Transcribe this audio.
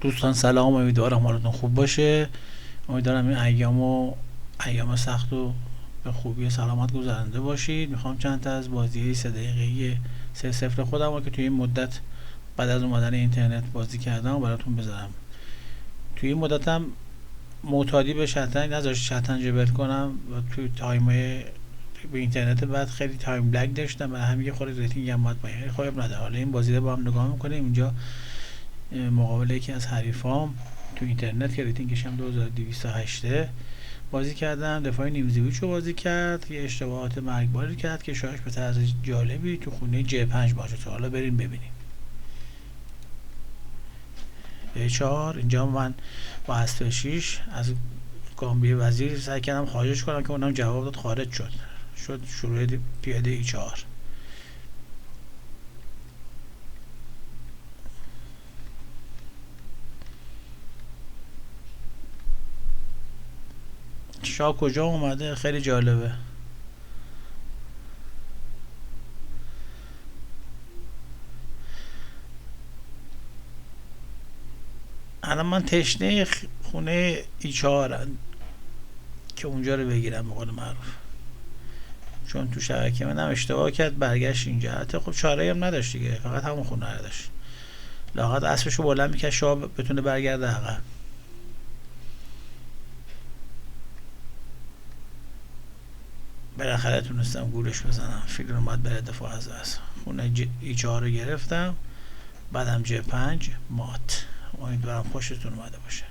دوستان سلام، امیدوارم حالتون خوب باشه. امیدوارم این ایام سخت و به خوبی و سلامت گذرانده باشید. میخوام چند تا از بازی 3 دقیقه‌ای 3-0 خودم رو که توی این مدت بعد از اومدن اینترنت بازی کردم و براتون بذارم. توی این مدتم معتادی به شطرنج نذاشت شطرنج ول کنم و توی تایمای به اینترنت بعد خیلی تایم لگ داشتم و همین یه خورده ریتینگ هم اومد پایین. خب نداره، حالا این بازی رو با هم نگاه میکنیم. اینجا مقابل یکی از حریفام تو اینترنت که ریتینگش هم 2208 بازی کردم. دفاع نیمزیویچ رو بازی کرد، یه اشتباهات مرگباری کرد که شاید به طرز جالبی تو خونه J5 باشه. حالا بریم ببینیم. A4 اینجا من با اسب 6 از گامبی وزیر سعی کردم خارجش کنم که اونم جواب داد، خارج شد شروع پیاده E4. شاه کجا اومده؟ خیلی جالبه. الان من تشنه خونه E4 که اونجا رو بگیرم به قول معروف، چون تو شبکه منم اشتباه کرد برگشت اینجا. حتی خب چاره هم نداشت دیگه، فقط همون خونه رو داشت. لااقل اسبشو بلند میکرد شاه بتونه برگرده عقب. بالاخره تونستم گولش بزنم. فیل اومد بره دفاع از اسب. خونه E4 رو گرفتم، بعدم J5 مات. امیدوارم خوشتون اومده باشه.